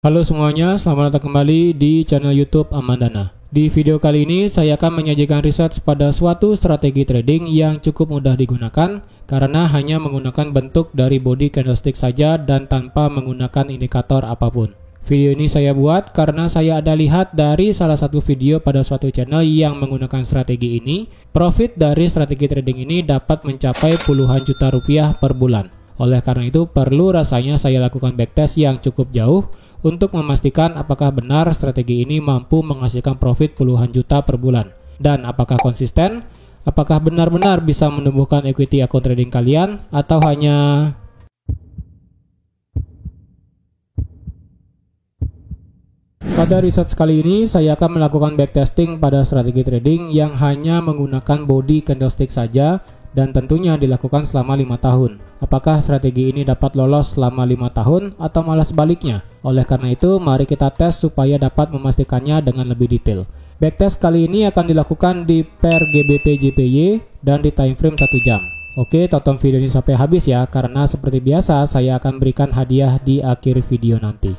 Halo semuanya, selamat datang kembali di channel YouTube Amandana. Di video kali ini saya akan menyajikan riset pada suatu strategi trading yang cukup mudah digunakan karena hanya menggunakan bentuk dari body candlestick saja dan tanpa menggunakan indikator apapun. Video ini saya buat karena saya ada lihat dari salah satu video pada suatu channel yang menggunakan strategi ini. Profit dari strategi trading ini dapat mencapai puluhan juta rupiah per bulan. Oleh karena itu perlu rasanya saya lakukan backtest yang cukup jauh untuk memastikan apakah benar strategi ini mampu menghasilkan profit puluhan juta per bulan. Dan apakah konsisten? Apakah benar-benar bisa menumbuhkan equity account trading kalian? Atau hanya... Pada riset kali ini, saya akan melakukan backtesting pada strategi trading yang hanya menggunakan body candlestick saja dan tentunya dilakukan selama 5 tahun. Apakah strategi ini dapat lolos selama 5 tahun atau malah sebaliknya? Oleh karena itu, mari kita tes supaya dapat memastikannya dengan lebih detail. Backtest kali ini akan dilakukan di pair GBP JPY dan di time frame 1 jam. Oke, tonton video ini sampai habis ya, karena seperti biasa saya akan berikan hadiah di akhir video nanti.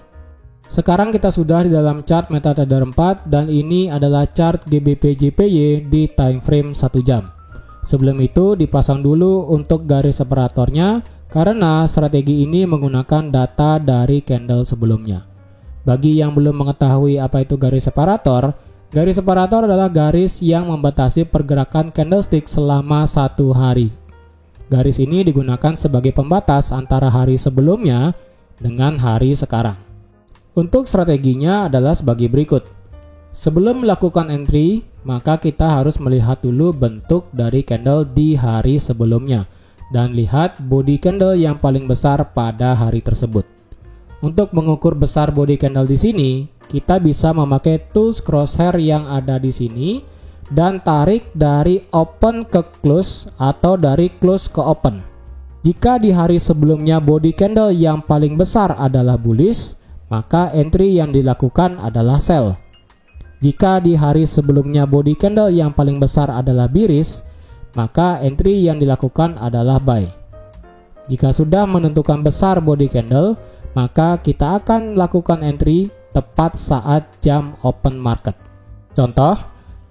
Sekarang kita sudah di dalam chart MetaTrader 4 dan ini adalah chart GBP JPY di time frame 1 jam. Sebelum itu dipasang dulu untuk garis separatornya karena strategi ini menggunakan data dari candle sebelumnya. Bagi yang belum mengetahui apa itu garis separator adalah garis yang membatasi pergerakan candlestick selama 1 hari. Garis ini digunakan sebagai pembatas antara hari sebelumnya dengan hari sekarang. Untuk strateginya adalah sebagai berikut. Sebelum melakukan entry, maka kita harus melihat dulu bentuk dari candle di hari sebelumnya dan lihat body candle yang paling besar pada hari tersebut. Untuk mengukur besar body candle di sini, kita bisa memakai tools crosshair yang ada di sini dan tarik dari open ke close atau dari close ke open. Jika di hari sebelumnya body candle yang paling besar adalah bullish, maka entry yang dilakukan adalah sell. Jika di hari sebelumnya body candle yang paling besar adalah bearish, maka entry yang dilakukan adalah buy. Jika sudah menentukan besar body candle, maka kita akan lakukan entry tepat saat jam open market. Contoh,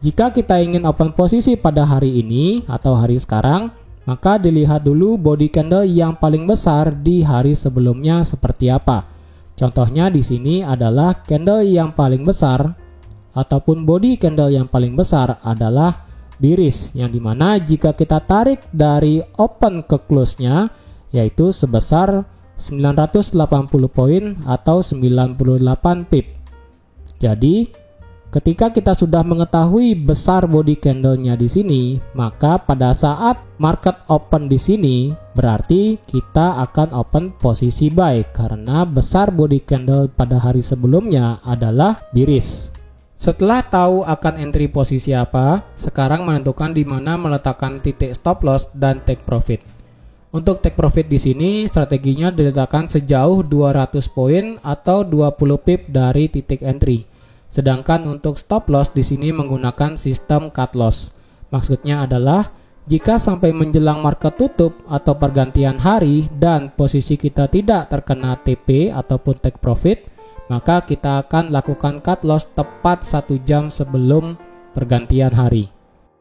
jika kita ingin open posisi pada hari ini atau hari sekarang, maka dilihat dulu body candle yang paling besar di hari sebelumnya seperti apa. Contohnya di sini adalah candle yang paling besar ataupun body candle yang paling besar adalah bearish, yang dimana jika kita tarik dari open ke close-nya yaitu sebesar 980 poin atau 98 pip. Jadi ketika kita sudah mengetahui besar body candle-nya di sini, maka pada saat market open di sini berarti kita akan open posisi buy karena besar body candle pada hari sebelumnya adalah bearish. Setelah tahu akan entry posisi apa, sekarang menentukan di mana meletakkan titik stop loss dan take profit. Untuk take profit di sini strateginya diletakkan sejauh 200 poin atau 20 pip dari titik entry. Sedangkan untuk stop loss di sini menggunakan sistem cut loss. Maksudnya adalah jika sampai menjelang market tutup atau pergantian hari dan posisi kita tidak terkena TP ataupun take profit, maka kita akan lakukan cut loss tepat 1 jam sebelum pergantian hari.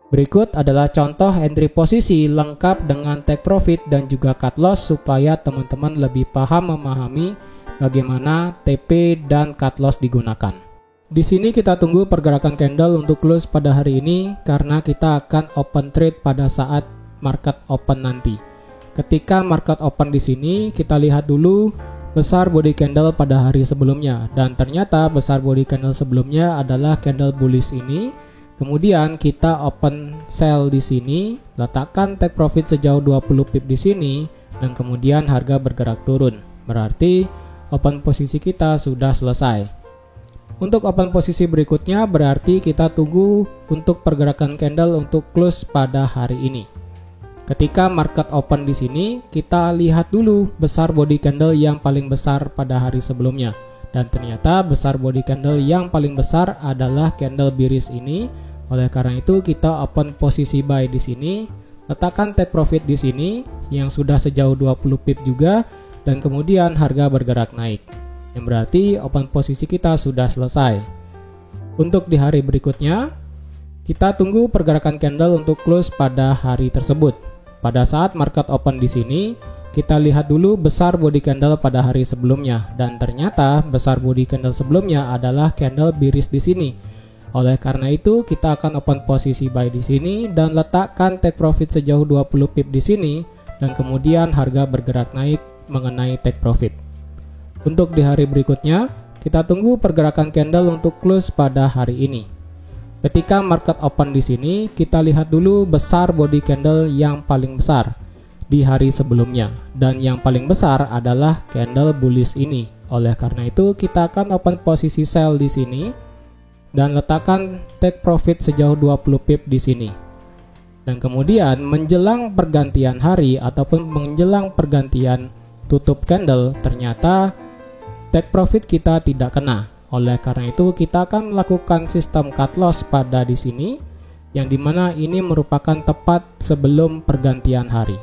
Berikut adalah contoh entry posisi lengkap dengan take profit dan juga cut loss supaya teman-teman lebih paham memahami bagaimana TP dan cut loss digunakan. Di sini kita tunggu pergerakan candle untuk close pada hari ini karena kita akan open trade pada saat market open nanti. Ketika market open di sini, kita lihat dulu besar body candle pada hari sebelumnya dan ternyata besar body candle sebelumnya adalah candle bullish ini. Kemudian kita open sell di sini, letakkan take profit sejauh 20 pip di sini dan kemudian harga bergerak turun. Berarti open posisi kita sudah selesai. Untuk open posisi berikutnya berarti kita tunggu untuk pergerakan candle untuk close pada hari ini. Ketika market open di sini, kita lihat dulu besar body candle yang paling besar pada hari sebelumnya. Dan ternyata besar body candle yang paling besar adalah candle bearish ini. Oleh karena itu kita open posisi buy di sini, letakkan take profit di sini yang sudah sejauh 20 pip juga dan kemudian harga bergerak naik. yang berarti open posisi kita sudah selesai. Untuk di hari berikutnya, kita tunggu pergerakan candle untuk close pada hari tersebut. Pada saat market open di sini, kita lihat dulu besar body candle pada hari sebelumnya, dan ternyata besar body candle sebelumnya adalah candle bearish di sini. Oleh karena itu, kita akan open posisi buy di sini dan letakkan take profit sejauh 20 pip di sini, dan kemudian harga bergerak naik mengenai take profit. Untuk di hari berikutnya, kita tunggu pergerakan candle untuk close pada hari ini. Ketika market open di sini, kita lihat dulu besar body candle yang paling besar di hari sebelumnya, dan yang paling besar adalah candle bullish ini. Oleh karena itu, kita akan open posisi sell di sini dan letakkan take profit sejauh 20 pip di sini. Dan kemudian menjelang pergantian hari ataupun menjelang pergantian tutup candle, ternyata take profit kita tidak kena. Oleh karena itu, kita akan melakukan sistem cut loss pada di sini, yang dimana ini merupakan tepat sebelum pergantian hari.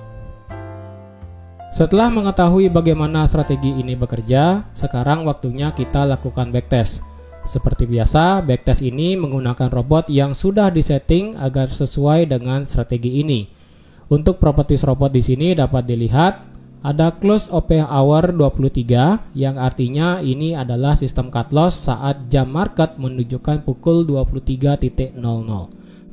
Setelah mengetahui bagaimana strategi ini bekerja, sekarang waktunya kita lakukan backtest. Seperti biasa, backtest ini menggunakan robot yang sudah disetting agar sesuai dengan strategi ini. Untuk properties robot di sini dapat dilihat ada close OP hour 23, yang artinya ini adalah sistem cut loss saat jam market menunjukkan pukul 23.00.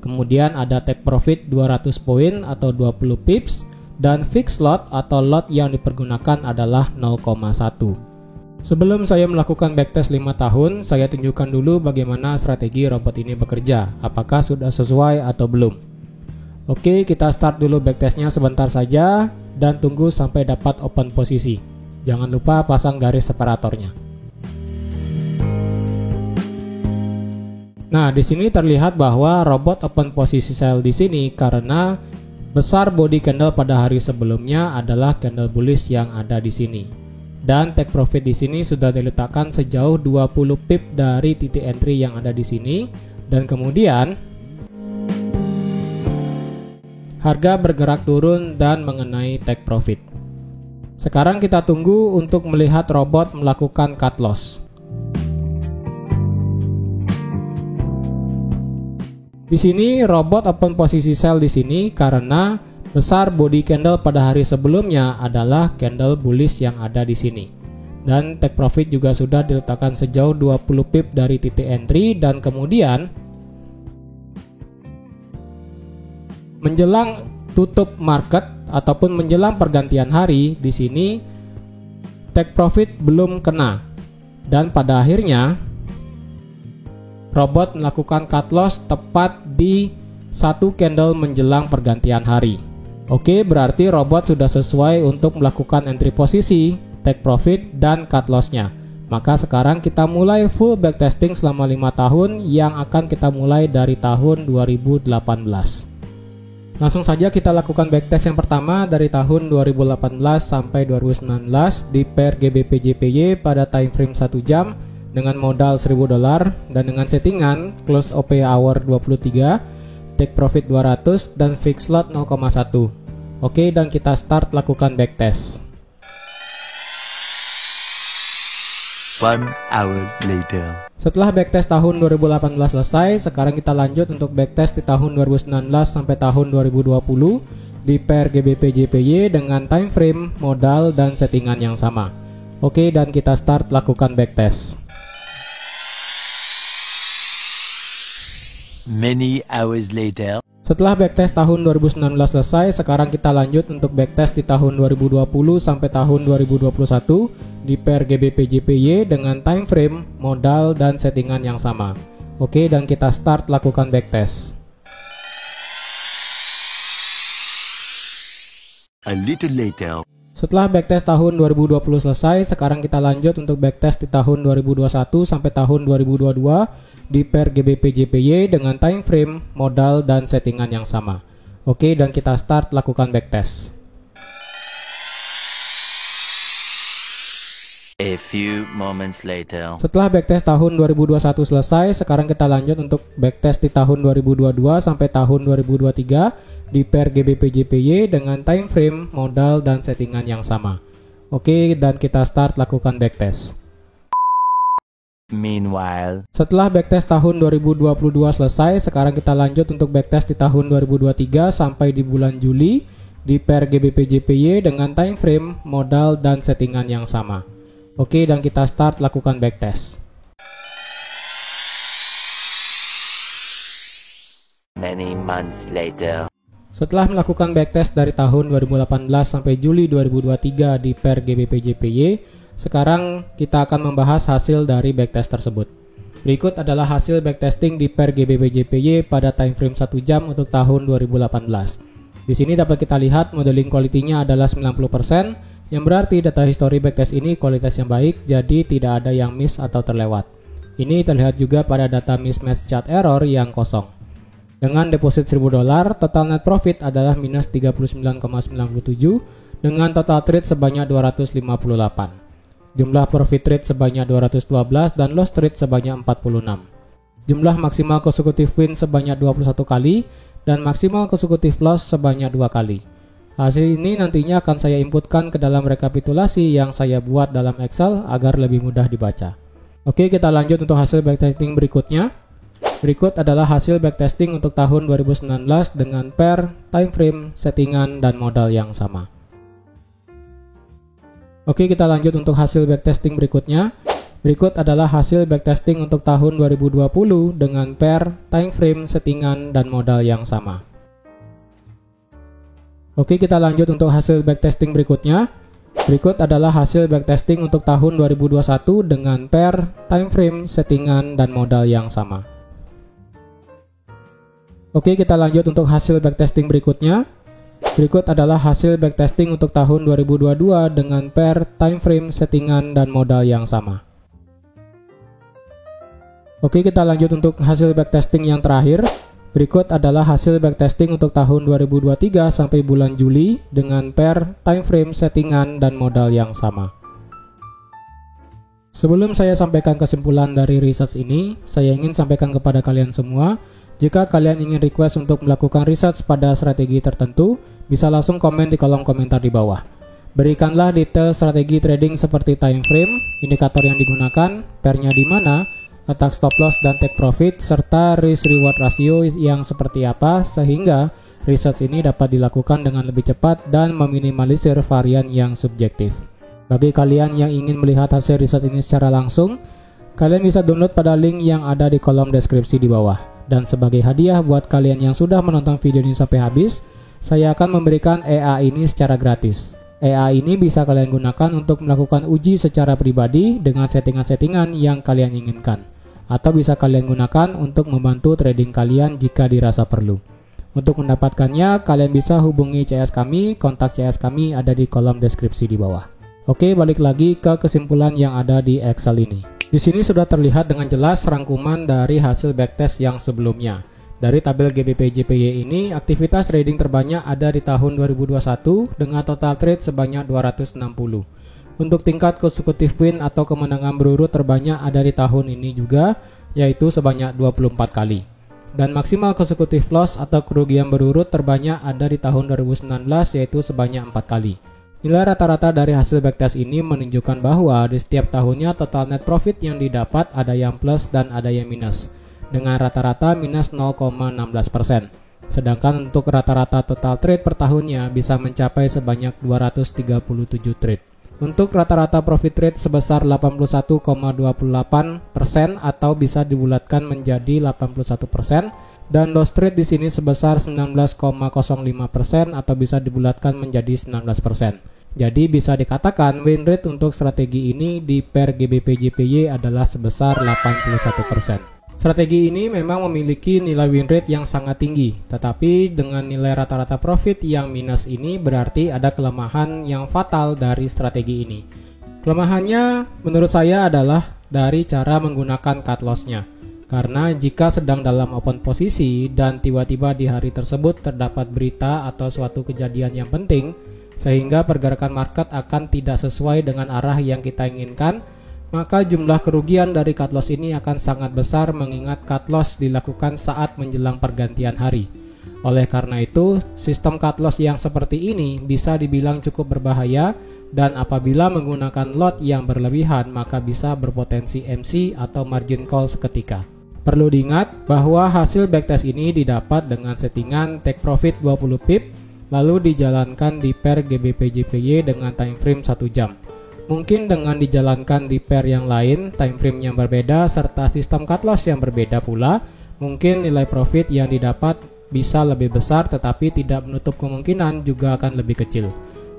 Kemudian ada take profit 200 poin atau 20 pips, dan fixed lot atau lot yang dipergunakan adalah 0,1. Sebelum saya melakukan backtest 5 tahun, saya tunjukkan dulu bagaimana strategi robot ini bekerja, apakah sudah sesuai atau belum. Oke, kita start dulu backtestnya sebentar saja, dan tunggu sampai dapat open posisi. Jangan lupa pasang garis separatornya. Nah, di sini terlihat bahwa robot open posisi sell di sini karena besar body candle pada hari sebelumnya adalah candle bullish yang ada di sini. Dan take profit di sini sudah diletakkan sejauh 20 pip dari titik entry yang ada di sini, dan kemudian harga bergerak turun dan mengenai take profit. Sekarang kita tunggu untuk melihat robot melakukan cut loss. Di sini robot open posisi sell di sini karena besar body candle pada hari sebelumnya adalah candle bullish yang ada di sini. Dan take profit juga sudah diletakkan sejauh 20 pip dari titik entry, dan kemudian menjelang tutup market ataupun menjelang pergantian hari di sini take profit belum kena. Dan pada akhirnya robot melakukan cut loss tepat di satu candle menjelang pergantian hari. Oke, berarti robot sudah sesuai untuk melakukan entry posisi, take profit, dan cut loss-nya. Maka sekarang kita mulai full backtesting selama 5 tahun yang akan kita mulai dari tahun 2018. Langsung saja kita lakukan backtest yang pertama dari tahun 2018 sampai 2019 di pair GBP JPY pada time frame 1 jam dengan modal $1000 dan dengan settingan close OP hour 23, take profit 200, dan fixed lot 0,1. Oke, dan kita start lakukan backtest. 1 hour later. Setelah backtest tahun 2018 selesai, sekarang kita lanjut untuk backtest di tahun 2019 sampai tahun 2020 di pair GBP JPY dengan time frame, modal, dan settingan yang sama. Oke, dan kita start lakukan backtest. Many hours later. Setelah backtest tahun 2019 selesai, sekarang kita lanjut untuk backtest di tahun 2020 sampai tahun 2021 di pair GBP JPY dengan time frame, modal, dan settingan yang sama. Oke, dan kita start lakukan backtest. A little later. Setelah backtest tahun 2020 selesai, sekarang kita lanjut untuk backtest di tahun 2021 sampai tahun 2022 di pair GBP JPY dengan time frame, modal, dan settingan yang sama. Oke, dan kita start lakukan backtest. A few moments later. Setelah backtest tahun 2021 selesai, sekarang kita lanjut untuk backtest di tahun 2022 sampai tahun 2023 di pair GBP JPY dengan time frame, modal, dan settingan yang sama. Oke, dan kita start lakukan backtest. Meanwhile, setelah backtest tahun 2022 selesai, sekarang kita lanjut untuk backtest di tahun 2023 sampai di bulan Juli di pair GBP/JPY dengan time frame, modal, dan settingan yang sama. Oke, dan kita start lakukan backtest. many months later. Setelah melakukan backtest dari tahun 2018 sampai Juli 2023 di pair GBP/JPY, sekarang kita akan membahas hasil dari backtest tersebut. Berikut adalah hasil backtesting di pair GBP/JPY pada time frame 1 jam untuk tahun 2018. Di sini dapat kita lihat modeling quality-nya adalah 90%, yang berarti data history backtest ini kualitas yang baik, jadi tidak ada yang miss atau terlewat. Ini terlihat juga pada data mismatch chart error yang kosong. Dengan deposit $1.000, total net profit adalah minus 39,97 dengan total trade sebanyak 258. Jumlah profit trade sebanyak 212 dan loss trade sebanyak 46. Jumlah maksimal consecutive win sebanyak 21 kali dan maksimal consecutive loss sebanyak 2 kali. Hasil ini nantinya akan saya inputkan ke dalam rekapitulasi yang saya buat dalam Excel agar lebih mudah dibaca. Oke, kita lanjut untuk hasil backtesting berikutnya. Berikut adalah hasil backtesting untuk tahun 2019 dengan pair, time frame, settingan, dan modal yang sama. Oke, kita lanjut untuk hasil backtesting berikutnya. Berikut adalah hasil backtesting untuk tahun 2020 dengan pair, time frame, settingan, dan modal yang sama. Oke, kita lanjut untuk hasil backtesting berikutnya. Berikut adalah hasil backtesting untuk tahun 2021 dengan pair, time frame, settingan, dan modal yang sama. Oke, kita lanjut untuk hasil backtesting berikutnya. Berikut adalah hasil backtesting untuk tahun 2022 dengan pair, time frame, settingan, dan modal yang sama. Oke, kita lanjut untuk hasil backtesting yang terakhir. Berikut adalah hasil backtesting untuk tahun 2023 sampai bulan Juli dengan pair, time frame, settingan, dan modal yang sama. Sebelum saya sampaikan kesimpulan dari research ini, saya ingin sampaikan kepada kalian semua, jika kalian ingin request untuk melakukan research pada strategi tertentu, bisa langsung komen di kolom komentar di bawah. Berikanlah detail strategi trading seperti time frame, indikator yang digunakan, pairnya di mana, letak stop loss dan take profit, serta risk reward ratio yang seperti apa, sehingga research ini dapat dilakukan dengan lebih cepat dan meminimalisir varian yang subjektif. Bagi kalian yang ingin melihat hasil research ini secara langsung, kalian bisa download pada link yang ada di kolom deskripsi di bawah. Dan sebagai hadiah buat kalian yang sudah menonton video ini sampai habis, saya akan memberikan EA ini secara gratis. EA ini bisa kalian gunakan untuk melakukan uji secara pribadi dengan settingan-settingan yang kalian inginkan. Atau bisa kalian gunakan untuk membantu trading kalian jika dirasa perlu. Untuk mendapatkannya, kalian bisa hubungi CS kami, kontak CS kami ada di kolom deskripsi di bawah. Oke, balik lagi ke kesimpulan yang ada di Excel ini. Di sini sudah terlihat dengan jelas rangkuman dari hasil backtest yang sebelumnya. Dari tabel GBP/JPY ini, aktivitas trading terbanyak ada di tahun 2021 dengan total trade sebanyak 260. Untuk tingkat consecutive win atau kemenangan berurut terbanyak ada di tahun ini juga, yaitu sebanyak 24 kali. Dan maksimal consecutive loss atau kerugian berurut terbanyak ada di tahun 2019, yaitu sebanyak 4 kali. Nilai rata-rata dari hasil backtest ini menunjukkan bahwa di setiap tahunnya total net profit yang didapat ada yang plus dan ada yang minus, dengan rata-rata minus 0,16%. Sedangkan untuk rata-rata total trade per tahunnya bisa mencapai sebanyak 237 trade. Untuk rata-rata profit rate sebesar 81,28% atau bisa dibulatkan menjadi 81%, dan loss rate di sini sebesar 19,05% atau bisa dibulatkan menjadi 19%. Jadi bisa dikatakan win rate untuk strategi ini di pair GBP/JPY adalah sebesar 81%. Strategi ini memang memiliki nilai win rate yang sangat tinggi, tetapi dengan nilai rata-rata profit yang minus ini berarti ada kelemahan yang fatal dari strategi ini. Kelemahannya menurut saya adalah dari cara menggunakan cut loss-nya. Karena jika sedang dalam open posisi dan tiba-tiba di hari tersebut terdapat berita atau suatu kejadian yang penting, sehingga pergerakan market akan tidak sesuai dengan arah yang kita inginkan, maka jumlah kerugian dari cut loss ini akan sangat besar mengingat cut loss dilakukan saat menjelang pergantian hari. Oleh karena itu, sistem cut loss yang seperti ini bisa dibilang cukup berbahaya dan apabila menggunakan lot yang berlebihan maka bisa berpotensi MC atau margin call seketika. Perlu diingat bahwa hasil backtest ini didapat dengan settingan take profit 20 pip lalu dijalankan di pair GBP/JPY dengan time frame 1 jam. Mungkin dengan dijalankan di pair yang lain, time frame yang berbeda serta sistem cut loss yang berbeda pula, mungkin nilai profit yang didapat bisa lebih besar tetapi tidak menutup kemungkinan juga akan lebih kecil.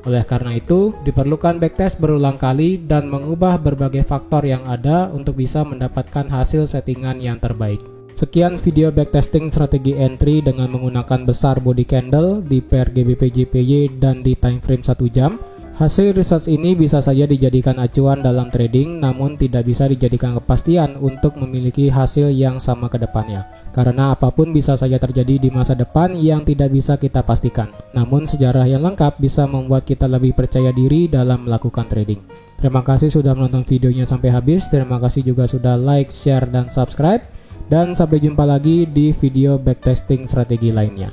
Oleh karena itu, diperlukan backtest berulang kali dan mengubah berbagai faktor yang ada untuk bisa mendapatkan hasil settingan yang terbaik. Sekian video backtesting strategi entry dengan menggunakan besar body candle di pair GBP/JPY dan di time frame 1 jam. Hasil research ini bisa saja dijadikan acuan dalam trading, namun tidak bisa dijadikan kepastian untuk memiliki hasil yang sama ke depannya. Karena apapun bisa saja terjadi di masa depan yang tidak bisa kita pastikan. Namun sejarah yang lengkap bisa membuat kita lebih percaya diri dalam melakukan trading. Terima kasih sudah menonton videonya sampai habis. Terima kasih juga sudah like, share, dan subscribe. Dan sampai jumpa lagi di video backtesting strategi lainnya.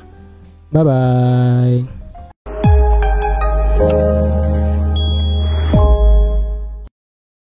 Bye-bye.